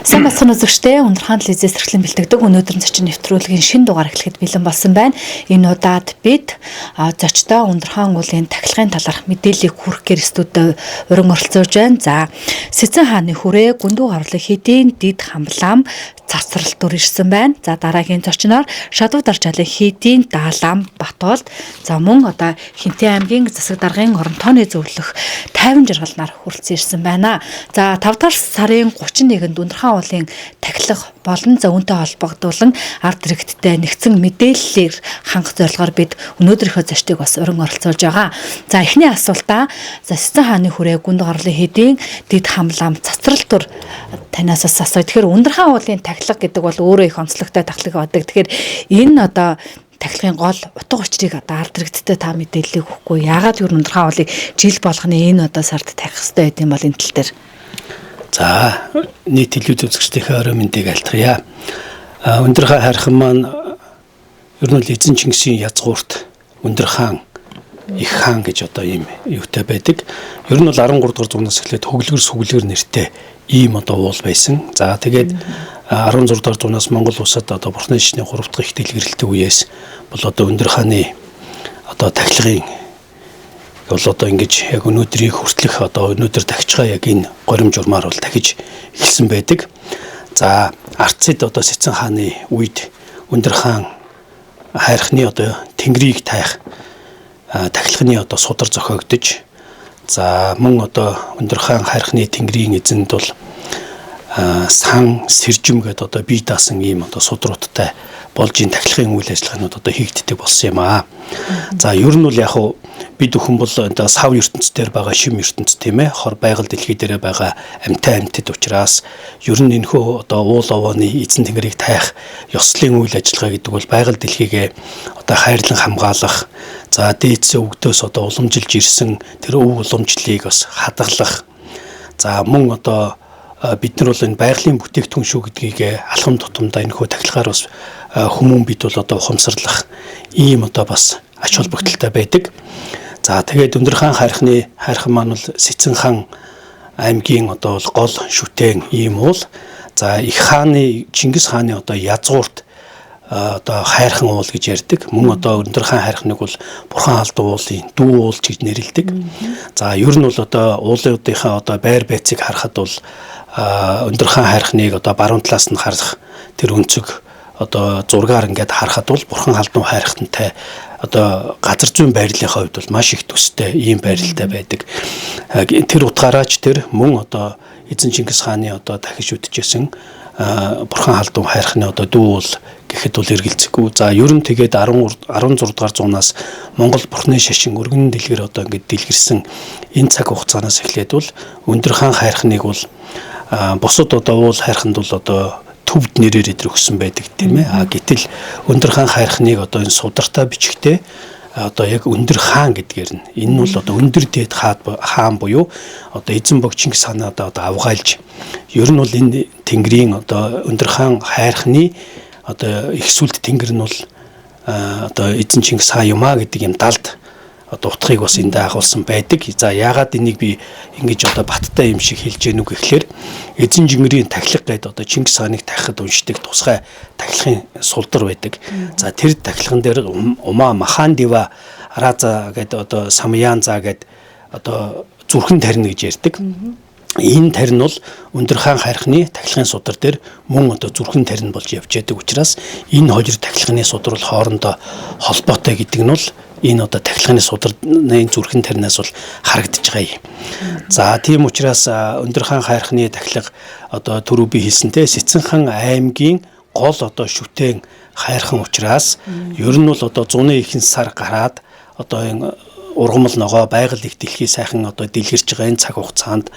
Сайн бацхан үзэгчдээ Ундрахаан телевизээс зэрэглэн бэлтгэдэг өнөөдрийн зочин нэвтрүүлгийн шинэ дугаар эхлэхэд бэлэн болсон байна. Энэ удаад бид зочдоо Ундрахаан уулын тахилгын талаарх мэдээллийг хүргэхээр студид уран оролцуулж байна. За, Сэцэн хааны хүрээ гүндүү гарлыг хэдийн дид хамлаам цацралт дүр ирсэн байна. За, дараагийн зочноор Шадуу Даржаалын хэдийн даалам Батболд. За, мөн одоо Хинтэн аймгийн засаг даргын орон тооны зөвлөх 50 жаргалнаар хүрэлцэн ирсэн байна. За, 5 дахь сарын 31-нд Ундрахаан уулын тахилга болон за үүнтэй холбогдуулан ард иргэдтэй нэгдсэн мэдээллээр хангах зорилгоор бид өнөөдрийнхөө зочдыг бас уран оролцуулж байгаа. За, эхний асуултаа Сэцэн хааны хүрээ гүнд гарлын хэдийн дид хамлаам цацралт төр танаас асууя. Тэгэхээр Ундрахаан уулын тахилга гэдэг бол өөрөө их онцлогтой тахилга байдаг. Тэгэхээр энэ одоо тахилгын гол утга учирыг одоо ард иргэдтэй та мэдээллийг өгөхгүй. Яагаад юу Ундрахаан уулыг жил болгоны энэ одоо сард тавих хэрэгтэй байд юм бол энэ тал дээр. За, нийт телевиз үзэгчдийнхээ орой мэндийг альтрая. Ундрахаан хайрхан маань ер нь л эзэн Чингисийн язгуурт Ундрахаан их хаан гэж одоо ийм юутай байдаг. Ер нь бол 13 дугаар зуунаас эхлээд хөглөр нэртэй ийм одоо уул байсан. За, тэгээд 16 дугаар зуунаас Монгол улсад одоо Бурхны шишний 3 дахь их дэлгэрэлтийн үеэс бол одоо Ундрахааны одоо тахилгын бол одоо ингэж яг өнөөдрийг хүртэлх одоо өнөөдөр тахичгаа яг энэ горим журмаар бол тахиж эхэлсэн байдаг. За, Арцид одоо Сэцэн хааны үед Ундрахаан хайрхны одоо тэнгэрийг таах тахилганы одоо судар зохиогдож, за мөн одоо Ундрахаан хайрхны тэнгэрийн эзэнд бол сан сэржим гэдэг одоо бие даасан ийм одоо судруудтай болж энэ тахилгын үйл ажиллагаанууд одоо хийгддэг болсон юм аа. За, ер нь бол яг хуу бид бүхэн бол одоо сав ертөнцийн дээр байгаа шим ертөнц тийм ээ, хор байгаль дэлхий дээр байгаа амьтан амьтад учраас ер нь энэхүү одоо уул овооны эзэн тэнгэрийг таах ёслолын үйл ажиллагаа гэдэг бол байгаль дэлхийгээ одоо хайрлан хамгаалах, за дээдсээ өгдөөс одоо уламжилж ирсэн тэр өв уламжлалыг бас хадгалах, за мөн одоо бид нар бол энэ байгалийн бүтээгдэхүүн шүү гэдгийг алхам тутамдаа энэхүү тахилгаар бас хүмүүн бид бол одоо ухамсарлах ийм одоо бас ач холбогдолтой байдаг. За, тэгээд Ундрахаан хайрхан маань бол Сэцэн хаан аймгийн одоо гол шүтээн ийм уул. За, их хааны Чингис хааны одоо язгуурт одоо хайрхан уул гэж ярьдаг. Мөн одоо Ундрахаан хайрханыг бол Бурхан халдуу уулын дүү уул гэж нэрлэдэг. За, ер нь бол одоо уулынхаа одоо байр байцыг харахад бол Ундрахаан хайрханыг одоо баруун талаас нь харах тэр өнцөг одоо зургаар ингээд харахад бол Бурхан халдуу хайрхантай одоо газар зүйн байрлалынхаа хувьд бол маш их төстэй ийм байралтай байдаг. Тэр утгаараач тэр мөн одоо эзэн Чингис хааны одоо дахиж үтжсэн Бурхан халдуу хайрханы одоо дүү уул гэхэд бол эргэлзэхгүй. За, ер нь тэгээд 16 дугаар зуунаас Монгол Бурхны шашин өргөн дэлгэр одоо ингээд дэлгэрсэн энэ цаг хугацаанаас эхлээд бол Ундрахаан хайрханыг бол бусад одоо уул хайрханд бол одоо төвд нэрээр идэр өгсөн байдаг тийм ээ. Гэтэл Ундрахаан хайрханыг одоо энэ судартай бичгтээ одоо яг өндөр хаан гэдгээр нь энэ нь бол одоо өндөр дээд хаан буюу одоо эзэн бог Чингис хаанаа одоо авгаалж ер нь бол энэ тэнгэрийн одоо Ундрахаан хайрханы одоо их сүлд тэнгэр нь бол одоо эзэн Чингис хаан юм а гэдэг юм далд одоо утгыг бас энд агуулсан байдаг. За, яагаад энийг би ингэж одоо баттай юм шиг хэлж гэнэ үг гэхлээр эзэн жингэрийн тахилга гэдэг одоо Чингис хааныг тахихад уншдаг тусгай тахилгын сулдар байдаг. За, тэр тахилган дээр Ума Махан Дива Раза гэдэг одоо Самьянза гэдэг одоо зүрхэн тарина гэж ярьдаг. Энэ тарин бол Ундрахаан хайрханы тахилгын судар дээр мөн одоо зүрхэн тарин болж явж байдаг учраас энэ хоёр тахилгын судар бол хоорондоо холбоотой гэдэг нь бол энэ одоо тахилгын сударны зүрхэн таринаас бол харагдаж байгаа юм. За, тийм учраас Ундрахаан хайрханы тахилга одоо түрүү би хэлсэнтэй Сэцэн хаан аймгийн гол одоо шүтээн хайрхан учраас ер нь бол одоо зуны ихэнх сар гараад одоо энэ ургамал ногоо байгаль их дэлхий сайхан одоо дэлгэрч байгаа энэ цаг хугацаанд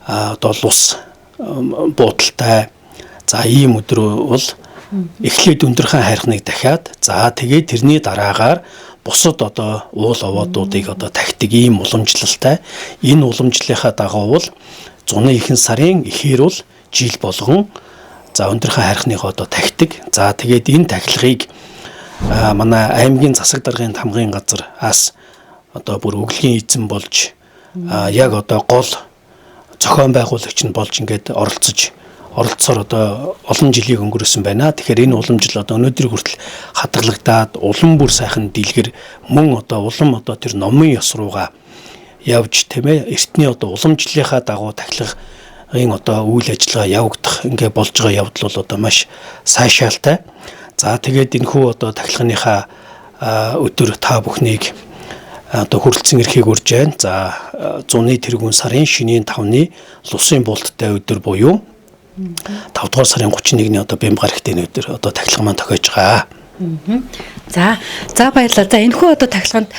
одоо лус буудалтай. За, ийм өдөр бол эхлээд Ундрахаан хайрханыг дахиад за тэгээд тэрний дараагаар бусад одоо уул овоодуудыг одоо тахдаг ийм уламжлалтай. Энэ уламжлалынхаа дагуу бол зуны ихэнх сарын эхээр бол жил болгон за Ундрахаан хайрханыг одоо тахдаг. За, тэгээд энэ тахилгыг манай аймгийн засаг даргын тамгын газраас одоо бүр өглөгийн эзэн болж яг одоо гол зохион байгуулагч нь болж ингээд оролцож оролцоор одоо олон жилийг өнгөрөөсөн байна. Тэгэхээр энэ уламжлал одоо өнөөдрийг хүртэл хадгалагдаад улам бүр сайхан дийлгэр мөн одоо улам одоо тэр номын ёс руугаа явж тийм ээ эртний одоо уламжлалынхаа дагуу тахилгын одоо үйл ажиллагаа явагдах ингээ болж байгаа явдал бол одоо маш сайшаалтай. За тэгээд энэхүү одоо тахилганыхаа өдөр та бүхнийг одоо хүрэлцэн эрхийг урьж байна. За 100-ны тэргүүн сарын шөнийн 5-ны Лусын булттай өдөр буюу 5 дугаар сарын 31-ний одоо Бямбар ихтэй өдөр одоо тахилга маань тохиож байгаа. За баярлалаа. За энэхүү одоо тахилганд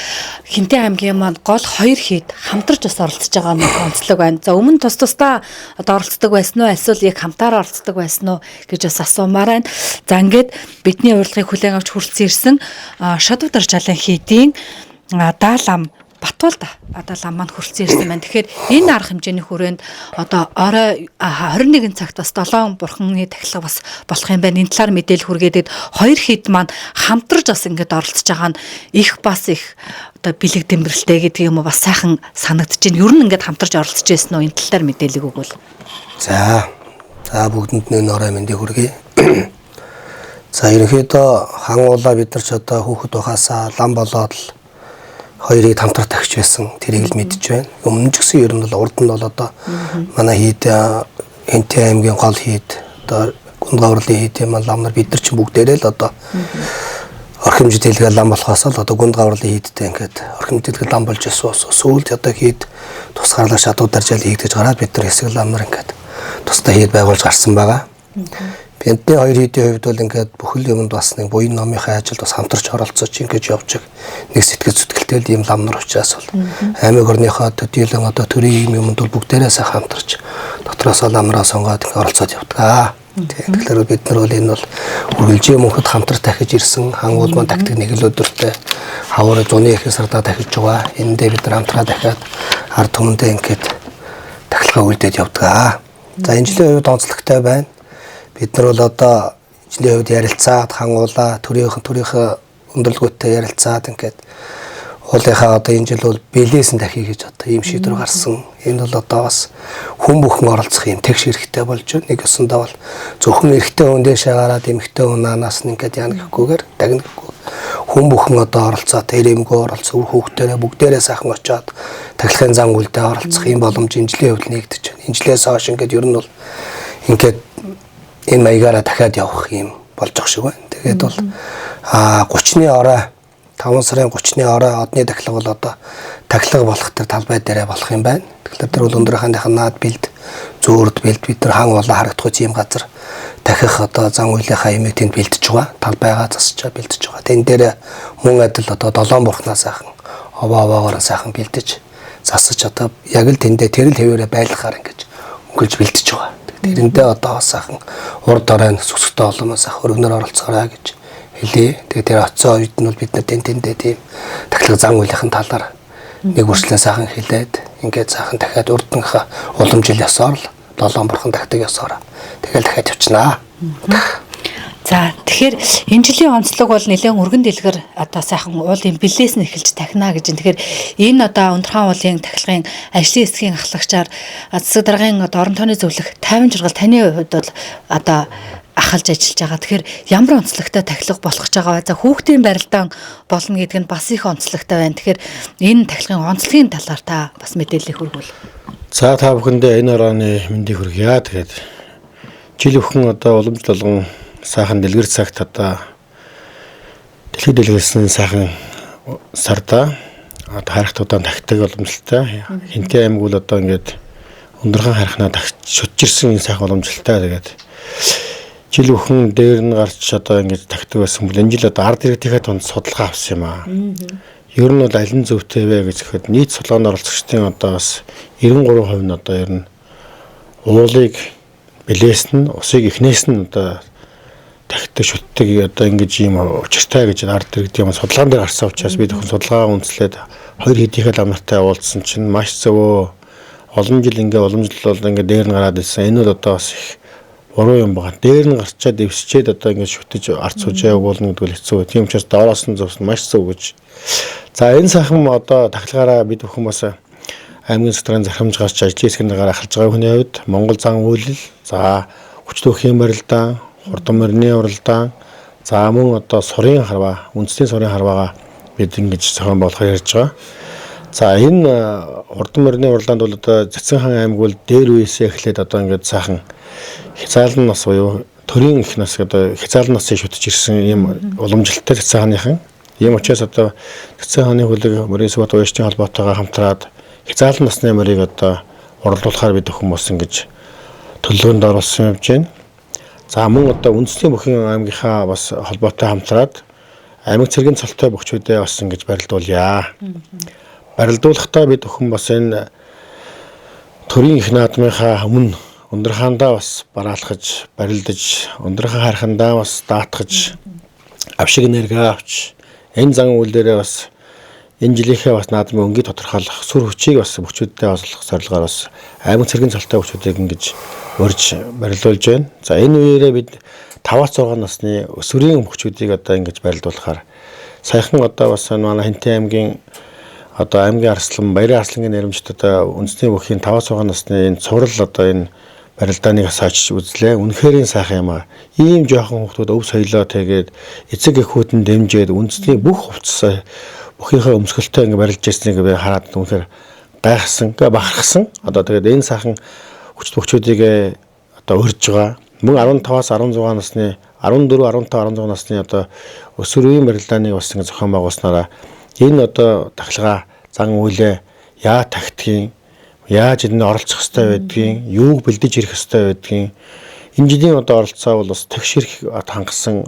Хинтээ аймгийн маань гол 2 хэд хамтарч бас оролцож байгаа нэг онцлог байна. За өмнө тусдаа одоо оролцдог байсан уу? Эсвэл яг хамтаараа оролцдог байсан уу гэж бас асуумаар байна. За ингээд бидний урилгыг хүлээн авч хүрэлцэн ирсэн Шадвдар Жалан хийдийн Даалам Батуулда Даалам маань хүрэлцэн ирсэн байна. Тэгэхээр энэ арга хэмжээний хүрээнд одоо орой 21 цагт бас 7 бурханы тахилга бас болох юм байна. Энэ талаар мэдээлэл хүргээдэг 2 хэд маань хамтарч бас ингээд оролцож байгаа нь их бас их одоо бэлэг дэмбэрэлтэй гэдэг юм уу бас сайхан санагдаж байна. Ер нь ингээд хамтарч оролцож байсан уу? Энэ талаар мэдээлэл өгвөл. За бүгдэнд нь орой мэндийг хүргэе. За ерөнхийдөө хангуулаа бид нар ч одоо хүүхэд ухаасаа лам болоод л 2-ыг хамтрах тагч байсан. Тэрийг л мэдж байна. Өмнө ч гэсэн ер нь бол урд нь бол одоо манай хийд Хинтээ аймгийн гол хийд одоо гүнд гавралын хийд маань лам нар бид нар ч бүгдээрээ л одоо орхимж дэлгээ лам болохоос л одоо гүнд гавралын хийдтэй ингээд орхимж дэлгээ лам болж байсан. Сүүлд одоо хийд тусгаарлаа Шадвдар Жалан хийгдэж гараад бид нар хэсэг лам нар ингээд тусдаа хийд байгуулж гарсан байгаа. Бидний 2 хийдийн хувьд бол ингээд бүхэл юмд бас нэг буян номынхаа ажилд бас хамтарч оролцож ингэж явж нэг сэтгэл зүтгэлтэй ийм лам нар учраас бол аймаг орныхоо төдийлөн одоо төрийн юмд бол бүгдээрээ сайхан хамтарч дотроос ламраа сонгоод ингэ оролцоод явдаг. Тэгэхээр бид нар бол энэ бол үргэлжлэн мөнхөд хамтар дахиж ирсэн хангуул маань тактик нэг л өдөртөө хавар 100-ны их сардаа дахиж байгаа. Эндээ бид нар хамтраа дахиад ард түмэндээ ингээд тахилгаа үлдээд явдаг. За энэ жилийн хувьд онцлогтой байна. Бид нар бол одоо жилийн хувьд ярилцаад хангуулаа төрийнхөө өндөрлгөөтэй ярилцаад ингээд уулынхаа одоо энэ жил бол бэлээсэн дахий гэж одоо ийм шийдвэр гарсан. Энэ бол одоо бас хүн бүхэн оролцох юм тэгш хэрэгтэй болж байна. Нэг өсөндөө бол зөвхөн эрэгтэй хүн дэшээ гараад эмэгтэй хүн анаас нь ингээд яана гэхгүйгээр дагнахгүй хүн бүхэн одоо оролцоод эрэмгөө оролцох хүүхдээрээ бүгдээрээ сайхан очиод тахилгын зам үлдээ оролцох юм боломж энэ жилийн хувьд нэгдэж байна. Энэ жилээс хойш ингээд ер нь бол ингээд энэ маягаараа дахиад явах юм болж байгаа шиг байна. Тэгээд бол 30-ны орой 5 сарын 30-ны орой одны тахилга бол одоо тахилга болох төр талбай дээрээ болох юм байна. Тэгэхээр тэр бол өндрийнханых наад бэлд зөөрд бэлд бид нар хангуулаа харагдах юм газар дахих одоо зан үйлийнхаа юмыг тэнд бэлдэж байгаа. Талбайгаа засчаа бэлдэж байгаа. Тэн дээр мөн адил одоо 7 бурхнаа сайхан овоогоор сайхан бэлдэж засаж одоо яг л тэндээ тэрэл хэвээрээ байлгахаар ингэж өнгөлж бэлдэж байгаа. Тэрэндээ одоо сайхан урд оройн сүсгтэй оломоос ах өргөнөр оролцоорой гэж хэлээ. Тэгээд тэр оцсон үед нь бол бид нар тэндээ тийм тахилга зан үйлийнхэн талаар нэг үрчлээ сайхан хэлээд ингээд сайхан дахиад урдынхаа уламжил ёсоор л 7 бурхан тагтаг ёсоор тэгэл дахиад явчихнаа. За тэгэхээр энэ жилийн онцлог бол нэлээд өргөн дэлгэр одоо сайхан уулын бэлээс нь эхэлж тахна гэж. Тэгэхээр энэ одоо Ундрхан уулын тахилгын ажлын хэсгийн ахлагчаар засаг даргын одоо орон тооны зөвлөх 50 жиргал таны хувьд бол одоо ахалж ажиллаж байгаа. Тэгэхээр ямар онцлогтой тахилга болох гэж байгаа вэ? За хүүхдийн барилдаан болно гэдэг нь бас их онцлогтой байна. Тэгэхээр энэ тахилгын онцлогийн талаар та бас мэдээлэл хүргүүл. За та бүхэндээ энэ орооны мэндийг хүргье. Тэгээд жил бүхэн одоо уламжлал болгон сайхан дэлгэр цагт одоо дэлхийд дэлгэрсэн сайхан сарда одоо харахтуудаа тагтаг уламжлалтай. Хинтээ аймаг бол одоо ингээд Ундрхан харахнаа шүтж ирсэн энэ сайхан уламжлалтай. Тэгээд жил бүхэн дээр нь гарч одоо ингээд тагтаг байсан бол энэ жил одоо ард иргэдийнхээ тунд судалгаа авсан юм аа. Ер нь бол аль нь зөвтэй вэ гэж гэхэд нийт судалгаанд оролцогчдын одоо бас 93% нь одоо ер нь уулыг бэлээс нь усыг эхнээс нь одоо тагтаг шүтдэг одоо ингэж юм учиртай гэж ард иргэд юм судалгаан дээр гарсан учраас бид зөвхөн судалгаа үндэслээд 2 хэдийнхээ лам нартай уулзсан чинь маш зөвөө олон жил ингээ уламжлал бол ингээ дээр нь гараад ирсэн. Энэ бол одоо бас их буруу юм байна. Дээр нь гарчаад дэвсчээд одоо ингээ шүтэж ард суужаа явуулна гэдэг нь хэцүү. Тийм учраас доороос нь зөвсөн маш зөв гэж. За энэ сайхан одоо тахилгаараа бид бүхэн бас аймгийн судрын захирамж гарч ажлын хэсгийн дараагаар ахалж байгаа хүний хувьд Монгол зан үйлэл за хүчтөхийн барилдаан, хурдан мөрний уралдаан, за мөн одоо сурын харваа, үндэсний сурын харваагаа бид ингэж зохион болгохоор ярьж байгаа. За энэ хурдан мөрний уралдаанд бол одоо Цэцэн хаан аймаг бол дээр үеэсээ эхлээд одоо ингэж сайхан хязаалан нас буюу төрийн их нас одоо хязаалан насын шүтж ирсэн ийм уламжлалтай Цэцэн хааныхан. Ийм учраас одоо Цэцэн хааны хөлөг мөрийн сүбат уяачны холбоотойгоо хамтраад хязаалан насны мөрийг одоо уралдуулахаар бид хүмүүс ингэж төлөвлөгөөнд оруулсан явж байна. За мөн одоо үндэсний бүхэн аймгийнхаа бас холбоотой хамтраад аймаг цэргийн цолтой бөхчүүдээ бас ингэж барилдуулъя. Барилдуулахдаа бид өхөн бас энэ төрийн их наадмынхаа өмнө Өндөр хаандаа бас бараалхаж, барилдаж, Өндөр хаан харихандаа бас даатгаж, авшиг энерги авч, энэ зан үйлдээрээ бас энэ жилийнхээ бас наадмын өнгийг тодорхойлох, сүр хүчийг бас бөхчүүддээ ослох зорилгоор бас аймаг цэргийн цолтой бөхчүүдийг ингэж урьж барилдуулж байна. За энэ үеэрээ бид 5-6 насны өсвөрийн бөхчүүдийг одоо ингэж барилдуулахаар саяхан одоо бас манай Хинтээ аймгийн одоо аймгийн арслан, Баярын арслангийн нэрмжт одоо үндэсний бүхийн 5-6 насны энэ цуврал одоо энэ барилдааныг асааж үзлээ. Үнэхээр сайхан юм аа. Ийм жоохон хүмүүс өв соёлоо тэгээд эцэг эхүүдэн дэмжиж үндэсний бүх хувцас бүхийнхээ өмсгөлтэй ингэ барилж ирснийг би хараад үнэхээр гайхсан, бахархсан. Одоо тэгээд энэ сайхан хүч бөхчүүдийг одоо урьж байгаа. Мөн 15-аас 16 насны 14, 15, 16 насны одоо өсвөрийн барилдааныг бас ингэ зохион байгуулснараа энэ одоо тахилгаа зан үйлээ яа тактикийн яаж энд оролцох хэрэгтэй байдгийг, юуг бэлдэж ирэх хэрэгтэй байдгийг энэ жилийн одоо оролцоо бол бас тэгшэрх хангасан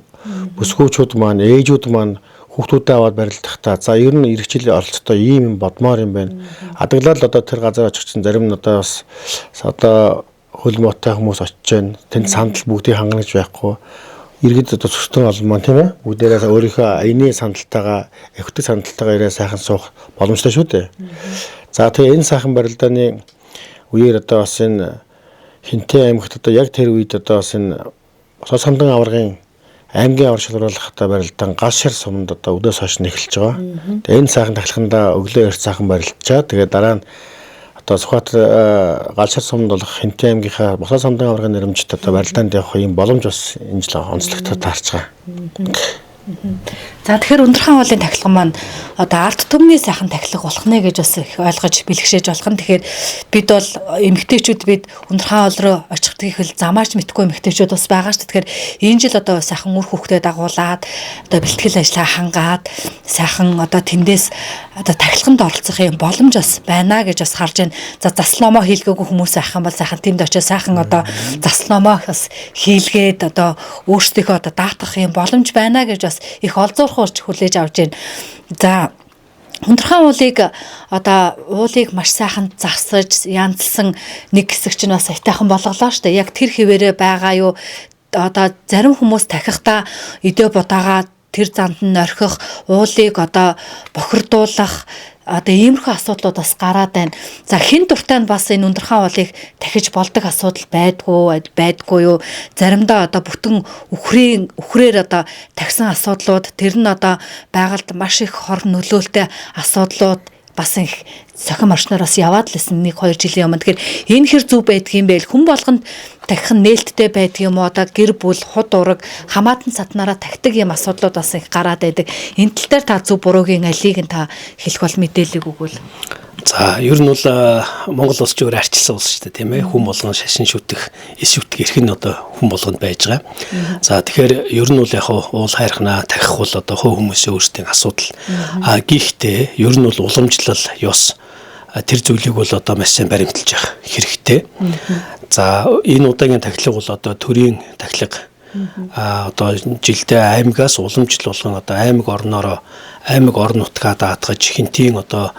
бүсгүүчүүд маань, ээжүүд маань хүүхдүүдээ аваад барилдахдаа за ер нь ирэх жил оролцохдоо ийм юм бодмоор юм байна. Адаглал одоо тэр газар очихсан зарим нь одоо бас одоо хөлмөтэй хүмүүс очиж байна. Тэнд сандал бүгдийг хангана гэж байхгүй. Иргэд одоо зөвхөн олмоо тийм ээ. Бүгдээрээ өөрийнхөө аяны сандалтайгаа, эвхтэй сандалтайгаа ирээ сайхан суух боломжтой шүү дээ. За тэгээ энэ сайхан барилдааны үеэр одоо бас энэ Хинтээ аймагт одоо яг тэр үед одоо бас энэ Босоо самдан аваргын аймгийн авар шалруулах одоо барилдаан гал шар суманд одоо өдөөс хойш эхэлж байгаа. Тэгээ энэ сайхан тахилганда өглөө эрт сайхан барилдчаа. Тэгээ дараа нь одоо Сүхбаатар гал шар суманд болох Хинтээ аймгийнхаа Босоо самдан аваргын нэрмжт одоо барилдаанд явах юм боломж бас энэ жил онцлогтой таарч байгаа. За тэгэхээр Өндөр хаан уулын тахилга маань одоо арт түмний сайхан тахилга болох нэ гэж бас их ойлгож бэлгшээж болох нь. Тэгэхээр бид бол эмэгтэйчүүд бид Өндөр хаан уул руу очих гэхэл замаарч мэдгүй эмэгтэйчүүд бас байгаа шүү. Тэгэхээр энэ жил одоо сайхан үр хөвгтөд дагуулад одоо бэлтгэл ажиллагаа хангаад сайхан одоо тэндээс одоо тахилганд оролцох юм боломж бас байна гэж бас харж байна. За заслномоо хийлгээгүй хүмүүс байх юм бол сайхан тэнд очиж сайхан одоо заслномоо бас хийлгээд одоо өөрсдийнхөө одоо даатгах юм боломж байна гэж бас их олзуурхуулж хүлээж авч байна. За Өндөр хаан уулыг одоо уулыг маш сайхан засаж янзлсан нэг хэсэг чинь бас айтайхан болголоо шүү дээ. Яг тэр хിവэрэ байгаа юу одоо зарим хүмүүс тахихдаа идэ будаага тэр занд нь орхих уулыг одоо бохирдуулах одоо иймэрхүү асуудлууд бас гараад байна. За хин дуртай нь бас энэ Өндөр хаан уулыг дахиж болдог асуудал байдгүй юу? Заримдаа одоо бүтэн үхрээр одоо тагсан асуудлууд тэр нь одоо байгальд маш их хор нөлөөлтэй асуудлууд бас их сохим орчноороос яваад л байсан 1-2 жилийн өмнө. Тэгэхээр энэ хэр зүв байдг юм бэ? Хүн болгонд тахих нь нээлттэй байдаг юм уу? Одоо гэр бүл, худ ураг, хамаатан сатнараа тахдаг юм асуудлууд бас их гараад байдаг. Энэ тал дээр та зөв буруугийн алийг нь та хэлэх бол мэдээлэл өгвөл. За ер нь бол Монгол улс ч өөр арчилсан улс шүү дээ тийм ээ. Хүн болгон шашин шүтэх, эс шүтэх эрх нь одоо хүн болгонд байж байгаа. За тэгэхээр ер нь бол яг уул хайрхнаа тахих бол одоо хөө хүмүүсийн өөрсдийн асуудал. Гэхдээ ер нь бол уламжлал ёс тэр зүйлийг бол одоо маш сайн баримталж явах хэрэгтэй. За энэ удаагийн тахилга бол одоо төрийн тахилга. Одоо жилдээ аймагаас уламжлал болгон одоо аймаг орон нутгаа даатгаж Хинтийн одоо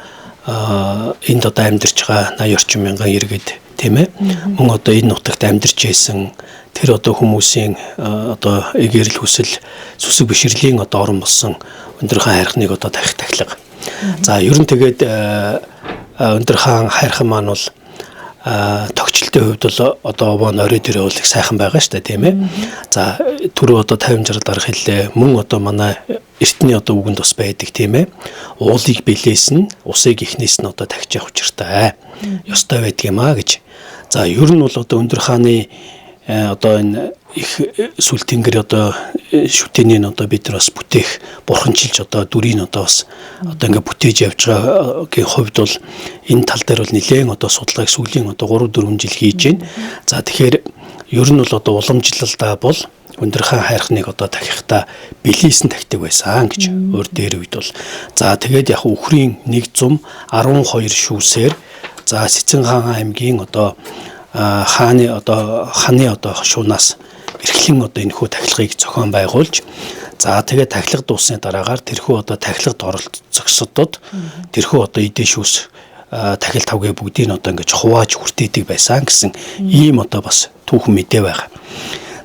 энд одоо амьдарч байгаа 80 орчим мянган иргэд тийм ээ. Мөн одоо энэ нутагт амьдарч байсан тэр одоо хүмүүсийн одоо гэрэл хүсэл сүсэг бишрлийн одоо орон болсон Өндөр хаан хайрхныг одоо тахилга. За ер нь тэгээд Өндөр хаан хайрхан маань бол тогтчлтын хувьд бол одоо овоо орой дээр бол их сайхан байгаа шүү дээ тийм ээ. За түрүү одоо 50-60 дарга хэллээ. Мөн одоо манай эртний одоо үгэнд бас байдаг тийм ээ. Уулыг бэлээсэн, усыг ихнээс нь одоо тагж явах учиртай. Ёстой байдаг юм аа гэж. За ер нь бол одоо Өндөр хааны одоо энэ их сүл тэнгэр одоо шүтэний одоо бид нар бас бүтээх бурханчилж одоо дүрийг одоо бас одоо ингээ бүтээж явж байгаагийн хувьд бол энэ тал дээр бол нэлээд одоо судалгааг сүүлийн одоо 3-4 жил хийж байна. За тэгэхээр ер нь бол одоо уламжлалдаа бол Өндөр хаан хайрхныг одоо дахихта билийсэн тахдаг байсан гэж өөр дээр үед бол за тэгээд яг үхрийн 112 шүүсээр за Сэцэн хаан аймгийн одоо хааны одоо шуунаас эрхлэн одоо энэхүү тахилгыг зохион байгуулж за тэгээд тахилга дуусны дараагаар тэрхүү одоо тахилгад оролцогчдод тэрхүү одоо эдэн шүүс тахил тавгийн бүгдийг одоо ингэж хувааж хүртээдэг байсан гэсэн ийм одоо бас түүхэн мэдээ байгаа.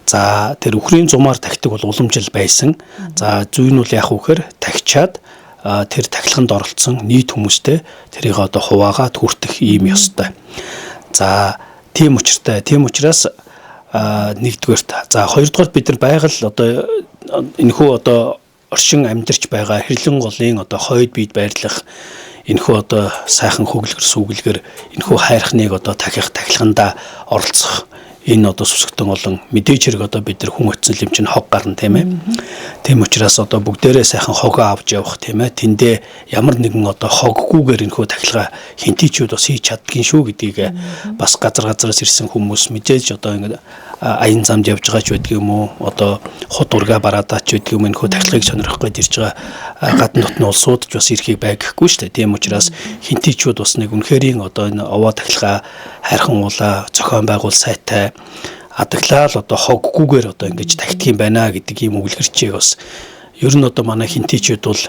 За тэр үхрийн зумаар тахдаг бол уламжил байсан. За зүй нь бол яг үхээр тахичаад тэр тахилганд оролцсон нийт хүмүүстэй тэрийг одоо хуваагаад хүртэх ийм ёстой. За тийм учраас нэгдүгээрт за хоёрдугаар бид нар байгаль одоо энэхүү одоо оршин амьдарч байгаа хэрлэн голын одоо хойд бид байрлах энэхүү одоо сайхан хөглөр сүгэлгэр энэхүү хайрхныг одоо тахих тахилганда оролцох энэ одоо сүсгтэн олон мэдээж хэрэг одоо бид нар хүн өцсөн юм чинь хог гарна тийм ээ. Тийм учраас одоо бүгдээрээ сайхан хогоо авч явах тийм ээ. Тэндээ ямар нэгэн одоо хоггүйгээр энэхүү тахилгаа хинтийчүүд бас хийж чаддгийн шүү гэдгийг бас газраас ирсэн хүмүүс мэдээж одоо ингэ аян замд явж байгаа ч байдаг юм уу одоо хот ургаа бараадаач байдаг юм энэхүү тахилгыг сонирхох гэж ирж байгаа гадны дотны улсууд ч бас ирэхийг байгахгүй шүү дээ. Тийм учраас хинтийчүүд бас нэг үнэхэрийн одоо энэ овоо тахилгаа хайрхан уулаа зохион байгуул сайтай адаглал одоо хоггүйгээр одоо ингэж тахдаг юм байна гэдэг ийм үлгэрчээг бас ер нь одоо манай хинтийчүүд бол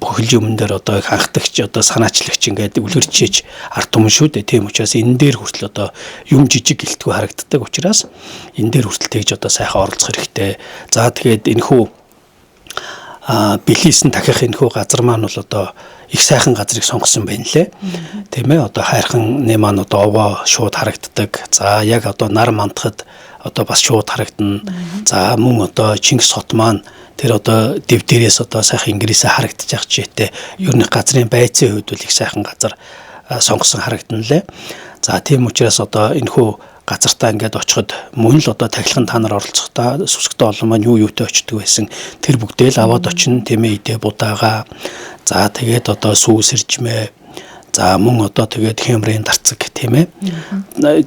бүхэл юм дээр одоо ханхдагч одоо санаачлагч ингээд үлгэрчээж ард түмэн шүү дээ. Тийм учраас энэ дээр хүртэл одоо юм жижиг гэлтгүй харагддаг учраас энэ дээр хүртэл тэгж одоо сайхан оролцох хэрэгтэй. За тэгээд энэхүү билийсэн тахих энэхүү газар маань бол одоо их сайхан газрыг сонгосон байна лээ. Тийм ээ одоо хайрханны маань одоо овоо шууд харагддаг. За яг одоо нар мандахад одоо бас шууд харагдана. За мөн одоо Чингис хот маань тэр одоо дэв дээрээс одоо сайхан ингээрээс харагдаж ах чийтэй. Ер нь газрын байцын хувьд бол их сайхан газар сонгосон харагдана лээ. За тийм учраас одоо энэхүү газартаа ингээд очиход мөн л одоо тахилганд та нар оролцохдоо сүсгтээ олон маань юутай очдөг байсан. Тэр бүгдээ л аваад очино тийм ээ идэ будаага. За тэгээд одоо сүүс иржмээ. За мөн одоо тэгээд хямрын дарцаг тийм ээ.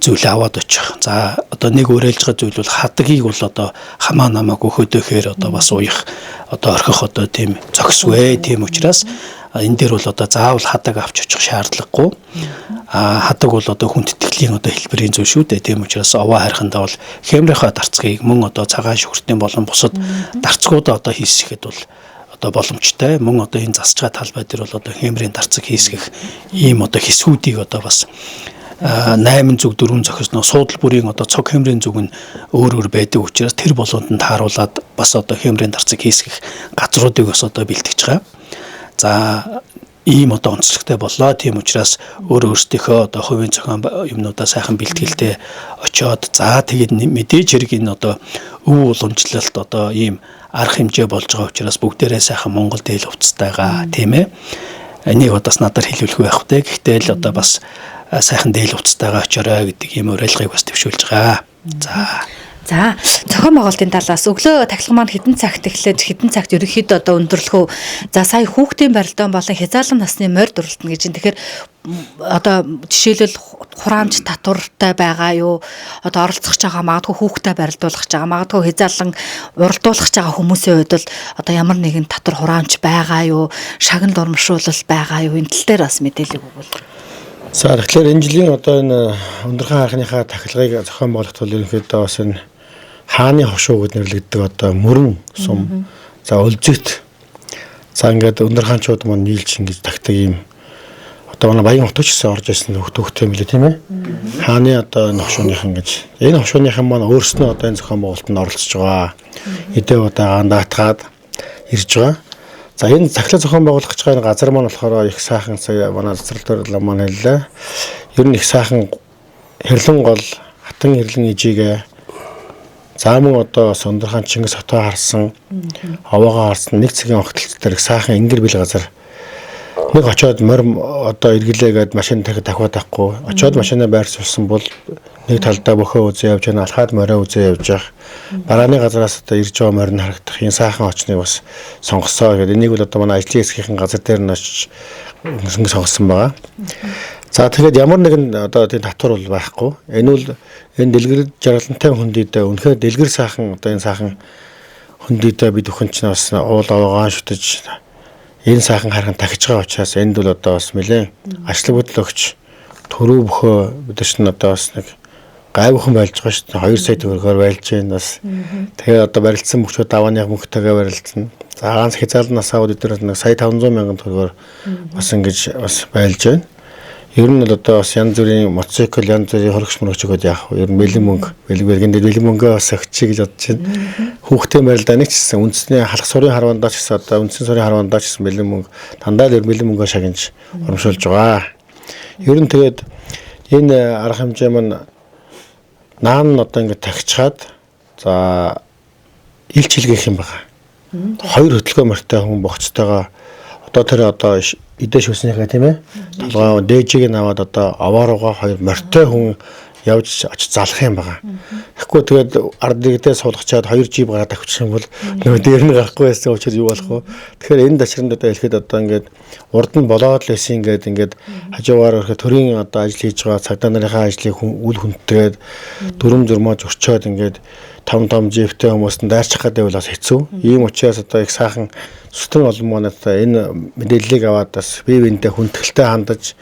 Зүйл аваад очих. За одоо нэг уриалж байгаа зүйл бол хадгийг бол одоо хамаа намаагүй хөдөөхээр одоо бас уях одоо орхих одоо тийм зогсвэ. Тийм учраас энэ дээр бол одоо заавал хадаг авч очих шаардлагагүй. Хадаг бол одоо хүндэтгэлийн одоо хэлбэрийн зүйл шүү дээ. Тийм учраас овоо хайрхандаа бол хямрынхаа дарцгийг мөн одоо цагаан шүхртийн болон бусад дарцгуудаа одоо хийсгэхэд бол одоо боломжтой. Мөн одоо энэ засч байгаа талбай дээр бол одоо хямрын дарцаг хийсгэх ийм одоо хэсгүүдийг одоо бас 8 зүг 4 зохиосноо суудал бүрийн одоо цог хямрын зүг нь өөр байдаг учраас тэр болонд тааруулаад бас одоо хямрын дарцаг хийсгэх газруудыг бас одоо бэлтгэж байгаа. За ийм одоо онцлогтой боллоо. Тийм учраас өөрөөсдийнхөө одоо хувийн зохион юмнуудаа сайхан бэлтгэлтэй очиод за тэгээд мэдээж хэрэг энэ одоо өв уламжлалт одоо ийм арга хэмжээ болж байгаа учраас бүгдээрээ сайхан Монгол дээл хувцастайгаа тийм ээ. Энийг одоос надаар хэлүүлэх байх вэ. Гэхдээ л одоо бас сайхан дээл хувцастайгаа очиорой гэдэг ийм уриалгыг бас төвшүүлж байгаа. За зохион байгуулалтын талаас өглөө тахилга маань хэдэн цагт эхлээд хэдэн цагт ерөнхийдөө одоо өндөрлөхөө. За сая хүүхдийн барилдаан болон хязгаарлан насны морь дурлалтна гэж. Тэгэхээр одоо жишээлбэл хураамж татвартай байгаа юу? Одоо оролцох гэж байгаа магадгүй хүүхдээ барилдуулах гэж байгаа магадгүй хязгаарлан уралдуулах гэж байгаа хүмүүсийн хувьд бол одоо ямар нэгэн татвар хураамж байгаа юу? Шагнал урамшуулал байгаа юу? Энэ тал дээр бас мэдээлэл өгвөл. За тэгэхээр энэ жилийн одоо энэ өндөр хаан хайрхныхаа тахилгыг зохион байгуулахт бол ерөнхийдөө бас энэ хааны хошуу гэж нэрлэгддэг одоо мөрөн сум. За өлзөт. За ингээд өндөр хаанчууд маань нийлж ингэж тагтаг юм. Одоо манай баян хотч гэсэн орж ирсэн хөвгтэй мөлий тийм ээ. Хааны одоо энэ хошууныхан гэж. Энэ хошууныхан маань өөрснөө одоо энэ зохион байгуулалтанд оролцож байгаа. Эдээ удаагаан даатгаад ирж байгаа. За энэ цахилгаан зохион байгуулах гэж байгаа газар маань болохоор их сайхан сая манай засвар дээр маань хэллээ. Ер нь их сайхан хэрлэн гол хатан хэрлэн ижигээ за мөн одоо Өндөр хаан Чингис хотоо харсан, овоогоо харсан нэг цагийн огтлц дээр сайхан ингэр бил газар Нэг очоод морь одоо эргэлээгээд машин дахиад авахгүй. Очоод машинаа байрсуулсан бол нэг талдаа бөхөө үзээ явж байгаа, алхаад морь үзээ явж байгаа. Барааны газараас одоо ирж байгаа морь нь харагдах энэ сайхан очныг бас сонгосоо гэдэг. Энийг бол одоо манай ажлын хэсгийн газар дээр нь очиж сонгосон байгаа. За тэгээд ямар нэгэн одоо тийм татвар бол байхгүй. Энэ бол энэ дэлгэр жаргалантай хүндийдээ үнэхээр дэлгэр сайхан одоо энэ сайхан хүндийдээ бид бүхэн ч бас уул аваагаан шүтэж энэ сайхан хархан тахиж байгаа учраас энд бол одоо бас нэлээд ачлаг бодол өгч төрөө бөхөө бид чинь одоо бас нэг гайвхан байлж байгаа шүү дээ. 2 сая төгрөгөөр байлж байна бас. Тэгээд одоо барилдсан мөчүүд давааны мөнгөтэйгээ барилдсан. За ганц хязгаарлалнаас аваад өдөрт нэг сая 500 мянган төгрөгөөр бас ингэж бас байлж байна. Ер нь л одоо бас янз бүрийн мотоцикл, янз бүрийн хоригч мөрөгч өгöd яах вэ? Ер нь бэлэн мөнгө, бэлгэнд бэлэн мөнгөө бас өгчий гэж бодож байна. Хүүхдийн барилдаа нэг ч гэсэн үндэсний халах сурын харвандаа ч гэсэн одоо үндсэн сурын харвандаа ч гэсэн бэлэн мөнгө дандаа л бэлэн мөнгөө шагнаж урамшуулж байгаа. Ер нь тэгээд энэ арга хэмжээ маань наан нь одоо ингэ тагчаад за ил чилгээх юм байна. 2 хөдөлгөөн морьтой хүн богцтойгоо одоо тэр одоо идэж өснийхээ тийм ээ толгой дээжийг нь аваад одоо авааруугаа 2 морьтой хүн явж очиж залах юм байна. Тэгэхгүй тэгээд ард нэгдээ суулгачаад 2 жип гараад авчих юм бол нөгөө дээр нь гарахгүй байсан учраас юу болох вэ? Тэгэхээр энэ дашранд одоо хэлэхэд одоо ингээд урд нь болоод л байсан ингээд хажуугаар өрхө төрийн одоо ажил хийж байгаа цагдаа нарынхаа ажлыг үл хүндтэйгээд дүрм зурмааж өрчөөд ингээд том жиптэй хүмүүст нь дайрчих гэдэг бол бас хэцүү. Ийм учраас одоо их сайхан сүтэн олон манад энэ мэдээллийг аваад бас бие биентэй хүндэтгэлтэй хандаж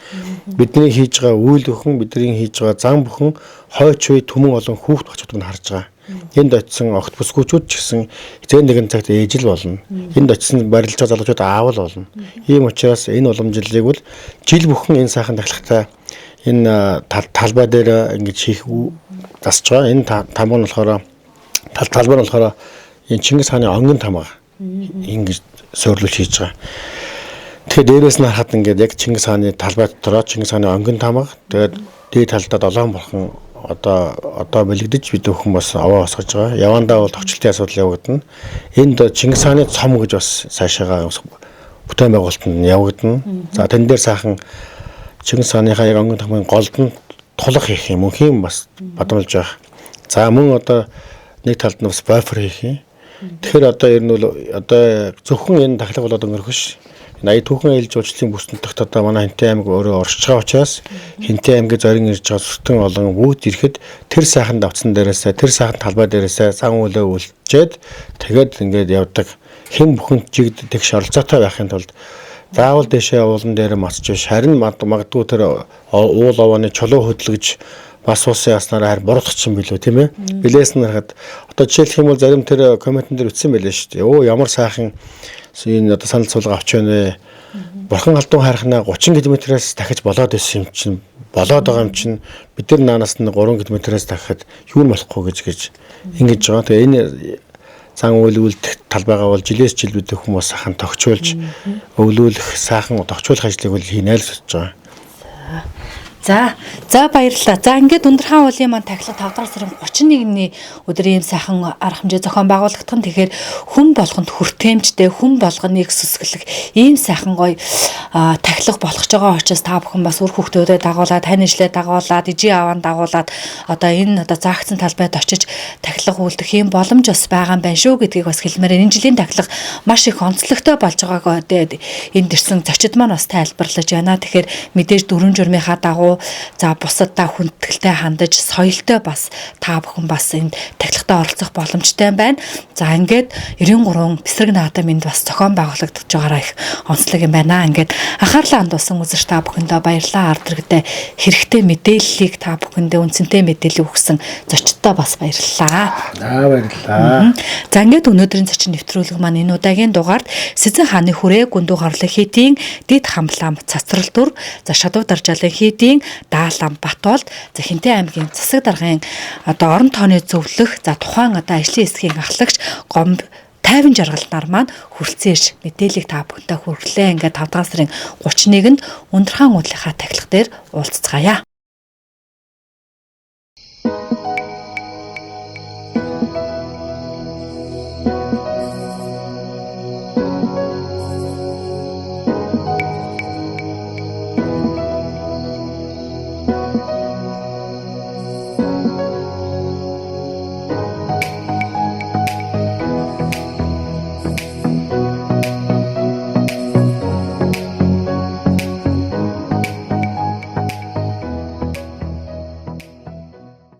бидний хийж байгаа үйл бүхэн бидний хийж байгаа зан бүхэн хойч үе түмэн олон хүүхд бочдод нь харж байгаа. Энд очисон огт бүсгүүчүүд ч гэсэн зэн нэгэн цагт ээжил болно. Энд очисон барилж байгаа залуучууд аавал болно. Ийм учраас энэ уламжлалыг бол жил бүхэн энэ сайхан тахлагтай энэ талбай дээр ингэж хийх засж байгаа. Энэ тамга нь болохоор талбай нь болохоор энэ Чингис хааны онгон тамга ингэж суйрлуулж хийж байгаа. Тэгэхээр дээрээс нь харахад ингээд яг Чингис хааны талбай дотроо Чингис хааны онгон тамга тэгээд дээд талдаа долоон бурхан одоо бэлэгдэж бид бүхэн бас аваа босгож байгаа. Явандаа бол товчлтын асуудал явагдана. Энд Чингис хааны цом гэж бас цаашаага бүтээн байгуулалтанд явагдана. За тэн дээр сайхан Чингис хааныхаа яг онгон тамгын голд нь тулах хийх юм уу бас бадамлж байгаа. За мөн одоо нэг талд нь бас байфер хийх юм. Тэгэхээр одоо ер нь бол одоо зөвхөн энэ тахлаг болоод өнгөрөх ш. 80 түүхэн ээлж жуулчлалын бүсдэнтэгт одоо манай Хинтээ аймаг өөрөө оршиж байгаа учраас Хинтээ аймгийн зорин ирж байгаа сүтэн олон бүгд ирэхэд тэр сайхан давцсан дээрээсээ тэр сайхан талбай дээрээсээ цан үлээ үлчээд тэгээд ингээд явдаг хэн бүхэн жигд тэгш оролцоотой байхын тулд заавал дэшээ уулан дээр мацж биш харин магадгүй тэр уул овооны чулуу хөдлөж бас усын яснараа харин буруутгах юм билүү тийм ээ. Билээс нь харахад одоо жишээлх юм бол зарим тэр комментэн дээр үтсэн байлээ шүү дээ. Оо ямар сайхан энэ одоо санал суулга авч байна вэ? Бурхан халдун харахнаа 30 км-ээс дахиж болоод исэн юм чинь болоод байгаа юм чинь бид нар наанаас нь 3 км-ээс дахиад юу болохгүй гэж ингэж байгаа. Тэгээ энэ цан үйлдэх талбайгаа бол жилээс жил бид хүмүүс сайхан тогтчулж өвлүүлэх сайхан тогтчулах ажлыг бол хийнэ л гэж байгаа. За баярлалаа. За ингээд Ундрхан уулын маань тахилга 5 дугаар сарын 31-ний өдөр ийм сайхан арга хэмжээ зохион байгуулагдах нь тэгэхээр хүн болгонд хүртээмжтэй хүн болгоныг сүсгэлэх ийм сайхан гоё тахилга болох ч байгаа учраас та бүхэн бас үр хүүхдүүдэд дагуулад тань ижлээ дагуулад ижи аваан дагуулад одоо энэ одоо заагдсан талбайд очиж тахилга үйлдэх ийм боломж бас байгаа юм байна шүү гэдгийг бас хэлмээр энэ жилийн тахилга маш их онцлогтой болж байгааг энд ирсэн зочид маань бас тайлбарлаж байна. Тэгэхээр мэдээж дүрм журмынхаа дагуу за бусаддаа хүндэтгэлтэй хандаж соёлтой бас та бүхэн бас энэ тахилгатаа оролцох боломжтой байна. За ингээд 93 бэсрэг наадам энд бас зохион байгуулагдаж байгаараа их онцлог юм байна. Ингээд анхаарлаа хандуулсан үзэгч та бүхэндээ баярлалаа. Ард иргэдээ хэрэгтэй мэдээллийг та бүхэндээ үнцэнтэй мэдээлэл өгсөн зочдтой бас баярлалаа. Баярлалаа. За ингээд өнөөдрийн зочин нэвтрүүлэг маань энэ удаагийн дугаард Сэзэн хааны хүрээ гүндүү хорлог хийдийн дэд хамлаам цацрал дүр за шадуу даржаалын хийдийн даалам Батуулд за Хинтээ аймгийн засаг даргын одоо орон тооны зөвлөх за тухайн одоо ажлын хэсгийн ахлагч гомб 50 жаргал нар маань хүрэлцээрш мэдээллийг та бүхэнтэй хүргэлээ. Ингээд 5 дугаар сарын 31-нд Ундрхан уулынхаа тахилга дээр уулзцгаая.